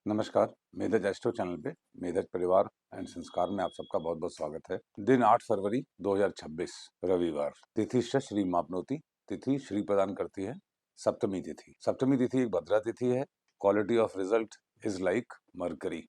नमस्कार, मेधज astro channel पे मेधज परिवार एंड संस्कार में आप सबका बहुत बहुत स्वागत है। दिन 8 फरवरी 2026 रविवार। तिथि श्री मापनोती। तिथि श्री प्रदान करती है सप्तमी तिथि। सप्तमी तिथि एक भद्रा तिथि है। Quality of result is like mercury,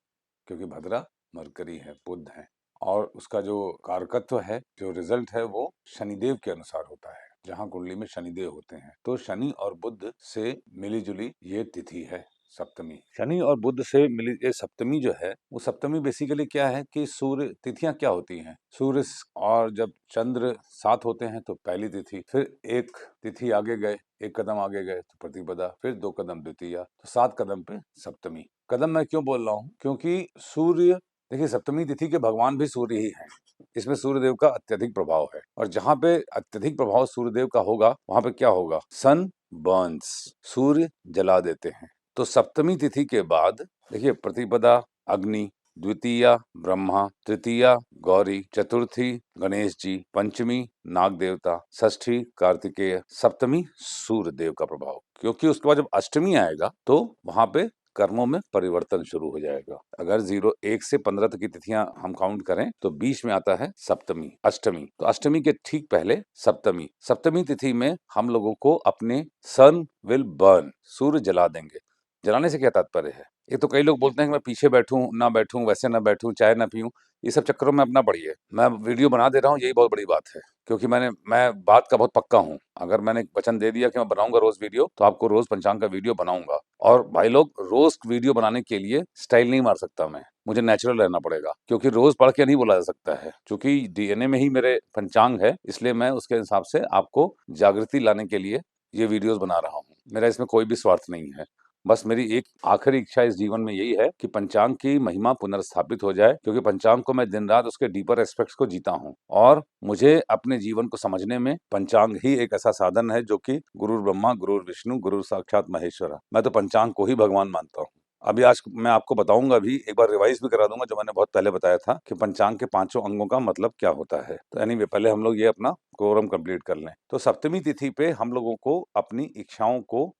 क्योंकि भद्रा मरकरी है, बुध है, और उसका जो कारकत्व है, जो रिजल्ट है, वो शनिदेव के अनुसार होता है। जहाँ कुंडली में शनिदेव होते हैं तो शनि और बुध से मिली जुली ये तिथि है सप्तमी। शनि और बुध से मिली ये सप्तमी जो है, वो सप्तमी बेसिकली क्या है कि सूर्य, तिथियां क्या होती हैं, सूर्य और जब चंद्र साथ होते हैं तो पहली तिथि, फिर एक तिथि आगे गए, एक कदम आगे गए तो प्रतिपदा, फिर 2 कदम द्वितीया, तो 7 कदम पे सप्तमी। कदम मैं क्यों बोल रहा हूँ, क्योंकि सूर्य, देखिए सप्तमी तिथि के भगवान भी सूर्य ही हैं। इसमें सूर्यदेव का अत्यधिक प्रभाव है, और जहां पे अत्यधिक प्रभाव सूर्यदेव का होगा वहां पे क्या होगा, सन बर्न्स, सूर्य जला देते हैं। तो सप्तमी तिथि के बाद देखिए प्रतिपदा अग्नि, द्वितीया ब्रह्मा, तृतीया गौरी, चतुर्थी गणेश जी, पंचमी नाग देवता, षष्ठी कार्तिकेय, सप्तमी सूर्य देव का प्रभाव। क्योंकि उसके बाद जब अष्टमी आएगा तो वहां पे कर्मों में परिवर्तन शुरू हो जाएगा। अगर 1 से 15 तक की तिथियां हम काउंट करें तो बीच में आता है सप्तमी, अष्टमी। तो अष्टमी के ठीक पहले सप्तमी। सप्तमी तिथि में हम लोगों को अपने सन विल बर्न, सूर्य जला देंगे। जलाने से क्या तात्पर्य है? एक तो कई लोग बोलते हैं कि मैं पीछे बैठूं ना बैठूं, वैसे ना बैठूं, चाय ना पीऊं, ये सब चक्करों में अपना पड़िए। मैं वीडियो बना दे रहा हूँ, यही बहुत बड़ी बात है, क्योंकि मैं बात का बहुत पक्का हूँ। अगर मैंने वचन दे दिया कि मैं बनाऊंगा रोज वीडियो, तो आपको रोज पंचांग का वीडियो बनाऊंगा। और भाई लोग, रोज वीडियो बनाने के लिए स्टाइल नहीं मार सकता मैं, मुझे नेचुरल रहना पड़ेगा, क्योंकि रोज पढ़ के नहीं बोला जा सकता है। क्योंकि डीएनए में ही मेरे पंचांग है, इसलिए मैं उसके हिसाब से आपको जागृति लाने के लिए ये वीडियोस बना रहा हूँ। मेरा इसमें कोई भी स्वार्थ नहीं है। बस मेरी एक आखिरी इच्छा इस जीवन में यही है कि पंचांग की महिमा पुनर्स्थापित हो जाए, क्योंकि पंचांग को मैं दिन रात उसके डीपर एस्पेक्ट्स को जीता हूँ, और मुझे अपने जीवन को समझने में पंचांग ही एक ऐसा साधन है जो कि गुरु ब्रह्मा, गुरु विष्णु, गुरु साक्षात महेश्वरा। मैं तो पंचांग को ही भगवान मानता हूँ। अभी आज मैं आपको बताऊंगा भी, एक बार रिवाइज भी करा दूंगा, जो मैंने बहुत पहले बताया था कि पंचांग के 5 अंगों का मतलब क्या होता है। तो एनीवे, पहले हम लोग ये अपना कोरम कंप्लीट कर लें। तो सप्तमी तिथि पे हम लोगों को अपनी इच्छाओं को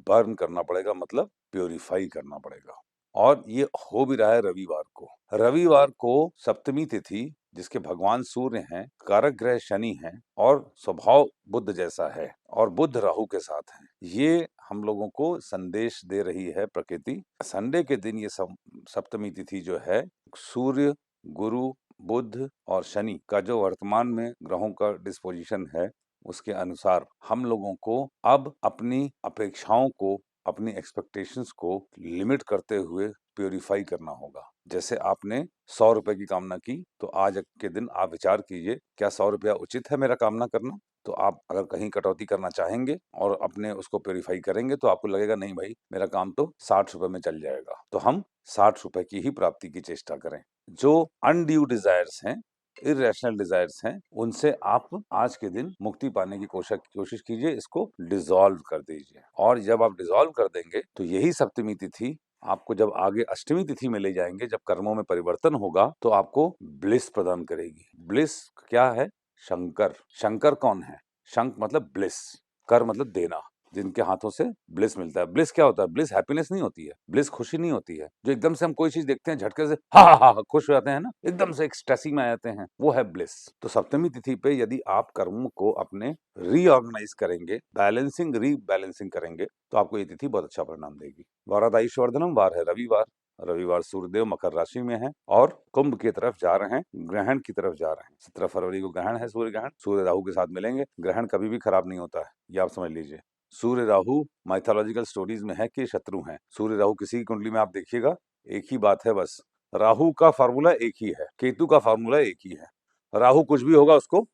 बर्न करना पड़ेगा, मतलब प्योरीफाई करना पड़ेगा, और ये हो भी रहा है रविवार को। रविवार को सप्तमी तिथि, जिसके भगवान सूर्य हैं, कारक ग्रह शनि हैं, और स्वभाव बुध जैसा है, और बुध राहु के साथ है। ये हम लोगों को संदेश दे रही है प्रकृति। संडे के दिन ये सप्तमी तिथि जो है, सूर्य, गुरु, बुध और शनि का जो वर्तमान में ग्रहों का डिस्पोजिशन है, उसके अनुसार हम लोगों को अब अपनी अपेक्षाओं को, अपनी एक्सपेक्टेशंस को लिमिट करते हुए प्योरीफाई करना होगा। जैसे आपने 100 रुपए की कामना की, तो आज के दिन आप विचार कीजिए, क्या 100 रुपया उचित है मेरा कामना करना? तो आप अगर कहीं कटौती करना चाहेंगे और अपने उसको प्योरीफाई करेंगे, तो आपको लगेगा नहीं भाई, मेरा काम तो 60 रुपए में चल जाएगा। तो हम 60 रुपए की ही प्राप्ति की चेष्टा करें। जो अनड्यू डिजायर्स हैं, इरेशनल डिजायर्स हैं, उनसे आप आज के दिन मुक्ति पाने की कोशिश कीजिए, इसको डिसॉल्व कर दीजिए। और जब आप डिसॉल्व कर देंगे, तो यही सप्तमी तिथि आपको जब आगे अष्टमी तिथि में ले जाएंगे, जब कर्मों में परिवर्तन होगा, तो आपको ब्लिस प्रदान करेगी। ब्लिस क्या है? शंकर। शंकर कौन है? शंख मतलब ब्लिस, कर मतलब देना, जिनके हाथों से ब्लिस मिलता है। ब्लिस क्या होता है? ब्लिस हैप्पीनेस नहीं होती है, ब्लिस खुशी नहीं होती है। जो एकदम से हम कोई चीज देखते हैं, झटके से हा हा हा खुश हो जाते हैं ना, एकदम से एक्सटेसी में आ जाते हैं, वो है ब्लिस। तो सप्तमी तिथि पे यदि आप कर्मों को अपने रीऑर्गेनाइज करेंगे, बैलेंसिंग रीबैलेंसिंग करेंगे, तो आपको ये तिथि बहुत अच्छा परिणाम देगी। वारादाईश्वर्धनम वार है रविवार। रविवार सूर्यदेव मकर राशि में है और कुंभ की तरफ जा रहे हैं, ग्रहण की तरफ जा रहे हैं। 17 फरवरी को ग्रहण है, सूर्य ग्रहण। सूर्य राहु के साथ मिलेंगे। ग्रहण कभी भी खराब नहीं होता है, ये आप समझ लीजिए। सूर्य राहु माइथोलॉजिकल स्टोरीज में है कि शत्रु हैं। सूर्य राहु किसी की कुंडली में आप देखिएगा, एक ही बात है बस, राहु का फार्मूला एक ही है, केतु का फार्मूला एक ही है। राहु कुछ भी होगा उसको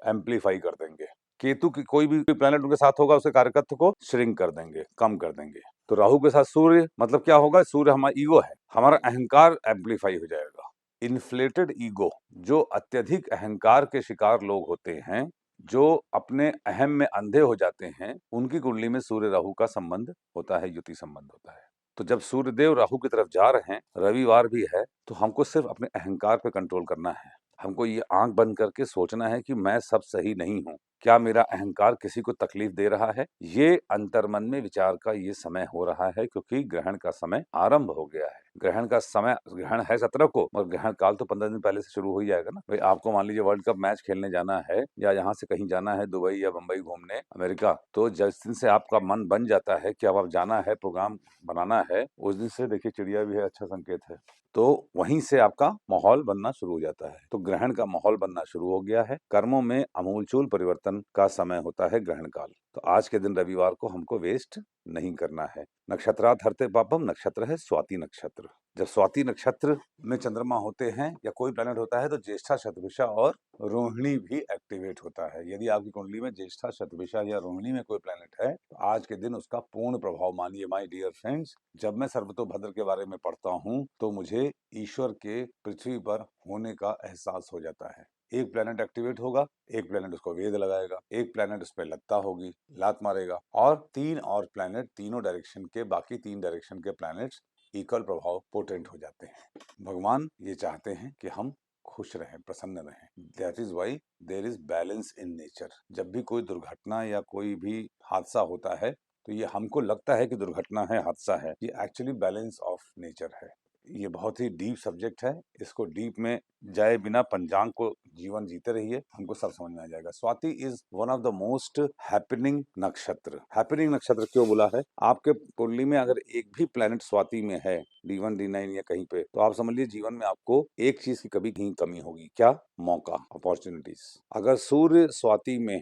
एम्पलीफाई कर देंगे, केतु की कोई भी प्लैनेट उनके साथ होगा, उसके कार्यकत्व को श्रिंक कर देंगे, कम कर देंगे। तो राहु के साथ सूर्य मतलब क्या होगा? सूर्य हमारा ईगो है, हमारा अहंकार एम्पलीफाई हो जाएगा। इन्फ्लेटेड ईगो, जो अत्यधिक अहंकार के शिकार लोग होते हैं, जो अपने अहम में अंधे हो जाते हैं, उनकी कुंडली में सूर्य राहु का संबंध होता है, युति संबंध होता है। तो जब सूर्यदेव राहु की तरफ जा रहे हैं, रविवार भी है, तो हमको सिर्फ अपने अहंकार पे कंट्रोल करना है। हमको ये आंख बंद करके सोचना है कि मैं सब सही नहीं हूँ। क्या मेरा अहंकार किसी को तकलीफ दे रहा है? ये अंतर्मन में विचार का ये समय हो रहा है, क्योंकि ग्रहण का समय आरंभ हो गया है। ग्रहण का समय, ग्रहण है 17 को और ग्रहण काल तो 15 दिन पहले से शुरू हो ही जाएगा ना भाई। आपको मान लीजिए वर्ल्ड कप मैच खेलने जाना है या यहाँ से कहीं जाना है दुबई या बंबई घूमने, अमेरिका, तो जिस दिन से आपका मन बन जाता है कि अब आप जाना है, प्रोग्राम बनाना है, उस दिन से देखिए चिड़िया भी है, अच्छा संकेत है, तो वहीं से आपका माहौल बनना शुरू हो जाता है। तो ग्रहण का माहौल बनना शुरू हो गया है। कर्मों में आमूलचूल परिवर्तन का समय होता है ग्रहण काल। तो आज के दिन रविवार को हमको वेस्ट नहीं करना है। नक्षत्रात् हरते पापम, नक्षत्र है स्वाति नक्षत्र। जब स्वाति नक्षत्र में चंद्रमा होते हैं या कोई प्लैनेट होता है तो ज्येष्ठा, शतभिषा और रोहिणी भी एक्टिवेट होता है। यदि आपकी कुंडली में ज्येष्ठा, शतभिषा या रोहिणी में कोई प्लैनेट है तो आज के दिन उसका पूर्ण प्रभाव मानिए माय डियर फ्रेंड्स। जब मैं सर्वतोभद्र के बारे में पढ़ता हूँ तो मुझे ईश्वर के पृथ्वी पर होने का एहसास हो जाता है। एक प्लैनेट एक्टिवेट होगा, एक प्लैनेट उसको वेद लगाएगा, एक प्लैनेट उस पर लगता होगी, लात मारेगा, और 3 और प्लैनेट तीनों डायरेक्शन के, बाकी 3 डायरेक्शन के प्लैनेट्स इक्वल प्रभाव पोटेंट हो जाते हैं। भगवान ये चाहते हैं कि हम खुश रहें, प्रसन्न रहें। That is why there is balance in nature. जब भी कोई दुर्घटना या कोई भी हादसा होता है तो ये हमको लगता है कि दुर्घटना है, हादसा है, ये एक्चुअली बैलेंस ऑफ नेचर है। ये बहुत ही डीप सब्जेक्ट है, इसको डीप में जाए बिना पंचांग को जीवन जीते रहिए, हमको सब समझ में आ जाएगा। Swati is one of the most happening नक्षत्र। हैपनिंग नक्षत्र क्यों बोला है? आपके कुंडली में अगर एक भी प्लैनेट स्वाति में है, D1 D9 या कहीं पे, तो आप समझ लीजिए जीवन में आपको एक चीज की कभी कहीं कमी होगी। क्या? मौका, अपॉर्चुनिटीज। अगर सूर्य स्वाति में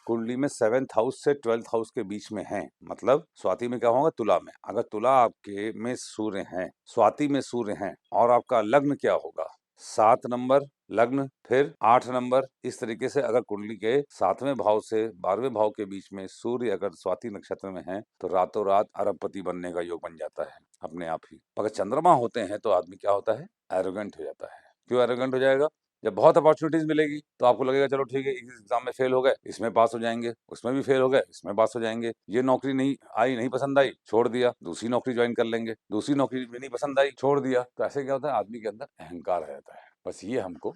कुंडली में 7th हाउस से 12th हाउस के बीच में है, मतलब स्वाति में क्या होगा? तुला में। अगर तुला आपके में सूर्य है, स्वाति में सूर्य है, और आपका लग्न क्या होगा? 7 नंबर लग्न, फिर 8 नंबर। इस तरीके से अगर कुंडली के 7वें भाव से 12वें भाव के बीच में सूर्य अगर स्वाति नक्षत्र में है तो रातों रात अरबपति बनने का योग बन जाता है अपने आप ही। अगर चंद्रमा होते हैं तो आदमी क्या होता है? एरोगेंट हो जाता है। क्यों एरोगेंट हो जाएगा? जब बहुत अपॉर्चुनिटीज मिलेगी तो आपको लगेगा चलो ठीक है, इस एग्जाम में फेल हो गए, इसमें पास हो जाएंगे, उसमें भी फेल हो गए, इसमें पास हो जाएंगे, ये नौकरी नहीं आई, नहीं पसंद आई, छोड़ दिया, दूसरी नौकरी ज्वाइन कर लेंगे, दूसरी नौकरी भी नहीं पसंद आई, छोड़ दिया। तो ऐसे क्या होता है? आदमी के अंदर अहंकार आ जाता है। बस ये हमको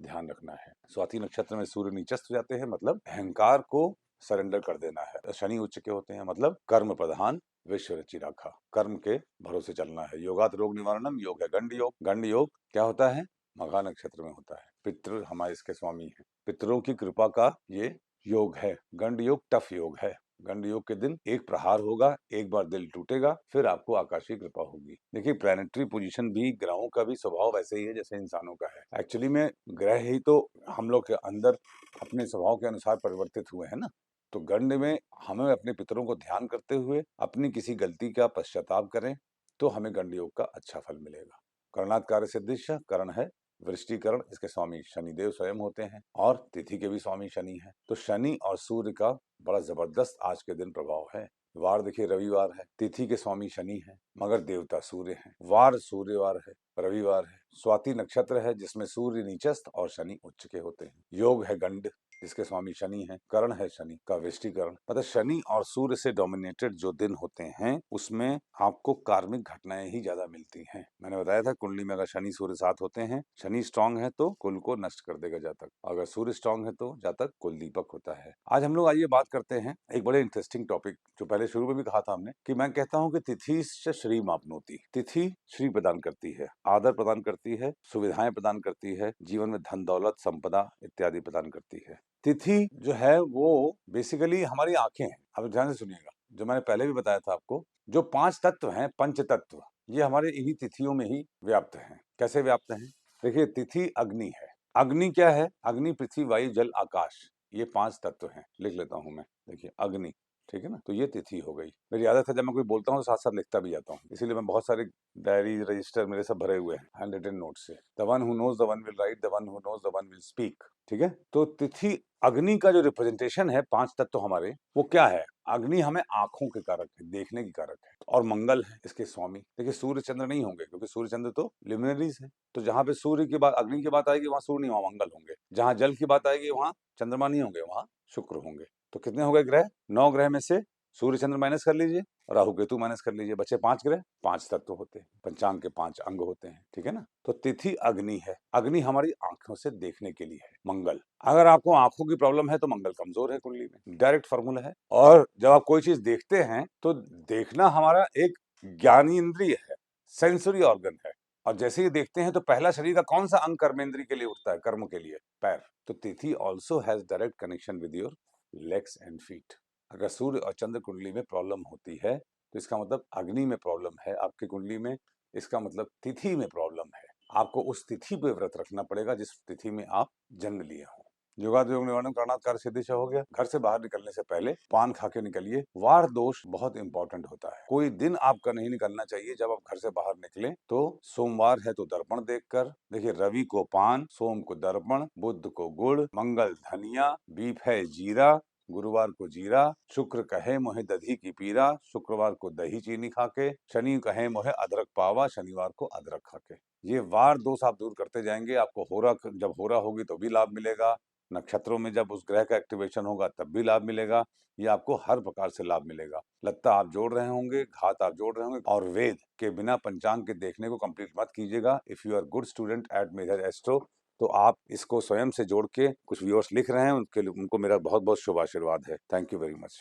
ध्यान रखना है। स्वाति नक्षत्र में सूर्य नीचस्थ हो जाते हैं, मतलब अहंकार को सरेंडर कर देना है। शनि उच्च के होते हैं, मतलब कर्म प्रधान विश्व रचि राखा, कर्म के भरोसे चलना है। योगात रोग निवारणम, योग है गंड योग। गंड योग क्या होता है? मघा नक्षत्र में होता है। पितृ हमारे इसके स्वामी हैं, पितरों की कृपा का ये योग है। गंड योग टफ योग है। गंड योग के दिन एक प्रहार होगा, एक बार दिल टूटेगा, फिर आपको आकाशीय कृपा होगी। देखिए प्लैनेटरी पोजीशन भी, ग्रहों का भी स्वभाव वैसे ही है जैसे इंसानों का है। एक्चुअली में ग्रह ही तो हम लोग के अंदर अपने स्वभाव के अनुसार परिवर्तित हुए हैं ना। तो गंड में हमें अपने पितरों को ध्यान करते हुए अपनी किसी गलती का पश्चाताप करें तो हमें गंड योग का अच्छा फल मिलेगा। करणात् कार्य सिद्धिश्च, करण है वृष्टिकरण, इसके स्वामी शनिदेव स्वयं होते हैं और तिथि के भी स्वामी शनि हैं। तो शनि और सूर्य का बड़ा जबरदस्त आज के दिन प्रभाव है। वार देखिए रविवार है, तिथि के स्वामी शनि है, मगर देवता सूर्य है। वार सूर्यवार है, रविवार है। स्वाति नक्षत्र है जिसमें सूर्य नीचस्थ और शनि उच्च के होते हैं। योग है गंड जिसके स्वामी शनि है। करण है शनि का वृष्टिकरण। मतलब शनि और सूर्य से डोमिनेटेड जो दिन होते हैं उसमें आपको कार्मिक घटनाएं ही ज्यादा मिलती हैं। मैंने बताया था कुंडली में अगर शनि सूर्य साथ होते हैं, शनि स्ट्रांग है तो कुल को नष्ट कर देगा जातक, अगर सूर्य स्ट्रांग है तो जातक कुल दीपक होता है। आज हम लोग आइए बात करते हैं एक बड़े इंटरेस्टिंग टॉपिक, जो पहले शुरू में भी कहा था हमने कि मैं कहता हूं कि तिथि से श्री मापनोति। तिथि श्री प्रदान करती है, आदर प्रदान करती है, सुविधाएं प्रदान करती है, जीवन में धन दौलत संपदा इत्यादि प्रदान करती है। तिथि जो है वो बेसिकली हमारी आंखें हैं। अब ध्यान से सुनिएगा, जो मैंने पहले भी बताया था आपको, जो 5 तत्व हैं, पंच तत्व, ये हमारे इन्हीं तिथियों में ही व्याप्त हैं। कैसे व्याप्त हैं? देखिए तिथि अग्नि है। अग्नि क्या है? अग्नि पृथ्वी वायु जल आकाश, ये 5 तत्व हैं। लिख लेता हूं मैं, देखिए अग्नि, ठीक है ना। तो ये तिथि हो गई। मेरी आदत है जब मैं कोई बोलता हूँ तो साथ साथ लिखता भी जाता हूँ, इसीलिए मैं बहुत सारे डायरी रजिस्टर मेरे सब भरे हुए हैं हैंड रिटन नोट से। The one who knows the one will write, the one who knows the one will speak. ठीक है, तो तिथि अग्नि का जो रिप्रेजेंटेशन है 5 तत्व हमारे, वो क्या है? अग्नि हमें आंखों के कारक है, देखने की कारक है, और मंगल है इसके स्वामी। देखिए सूर्य चंद्र नहीं होंगे क्योंकि सूर्य चंद्र तो लिमिनरीज है। तो जहां पे सूर्य की बात, अग्नि की बात आएगी वहां सूर्य नहीं, वहां मंगल होंगे। जहां जल की बात आएगी वहां चंद्रमा नहीं होंगे, वहां शुक्र होंगे। तो कितने हो गए ग्रह? 9 ग्रह में से सूर्य चंद्र माइनस कर लीजिए, राहु केतु माइनस कर लीजिए, बचे 5 ग्रह। 5 तत्व होते हैं, पंचांग के 5 अंग होते हैं, ठीक है ना। तो तिथि अग्नि है। अग्नि हमारी आंखों से देखने के लिए है। मंगल, अगर आपको आंखों की प्रॉब्लम है तो मंगल कमजोर है कुंडली में, डायरेक्ट फॉर्मूला है। और जब आप कोई चीज देखते हैं तो देखना हमारा एक ज्ञानी इंद्रिय है, सेंसरी ऑर्गन है। और जैसे ही देखते हैं तो पहला शरीर का कौन सा अंग कर्मेंद्री के लिए उठता है, कर्म के लिए? पैर। तो तिथि also has direct connection with your legs and feet. अगर सूर्य और चंद्र कुंडली में प्रॉब्लम होती है तो इसका मतलब अग्नि में प्रॉब्लम है आपकी कुंडली में, इसका मतलब तिथि में प्रॉब्लम है। आपको उस तिथि पे व्रत रखना पड़ेगा जिस तिथि में आप जन्म लिए हो। योगायोग निवारण प्राणात्कार सिद्धि से हो गया। घर से बाहर निकलने से पहले पान खा के निकलिए। वार दोष बहुत इंपॉर्टेंट होता है। कोई दिन आपका नहीं निकलना चाहिए जब आप घर से बाहर निकले तो सोमवार है तो दर्पण देखकर देखिए। रवि को पान, सोम को दर्पण, बुध को गुड़, मंगल धनिया, बीफ है जीरा, गुरुवार को जीरा, शुक्र कहे मोहे दधी की पीरा, शुक्रवार को दही चीनी खा के, शनि कहे मोहे अदरक पावा, शनिवार को अदरक खा के। ये वार दोष आप दूर करते जाएंगे। आपको होरा, जब होरा होगी तो भी लाभ मिलेगा। नक्षत्रों में जब उस ग्रह का एक्टिवेशन होगा तब भी लाभ मिलेगा। ये आपको हर प्रकार से लाभ मिलेगा। लत्ता आप जोड़ रहे होंगे, घात आप जोड़ रहे होंगे। और वेद के बिना पंचांग के देखने को कंप्लीट मत कीजिएगा। If you are good student at मेधर एस्ट्रो तो आप इसको स्वयं से जोड़ के, कुछ व्यूअर्स लिख रहे हैं उनके लिए, उनको मेरा बहुत बहुत शुभ आशीर्वाद है। Thank you very much.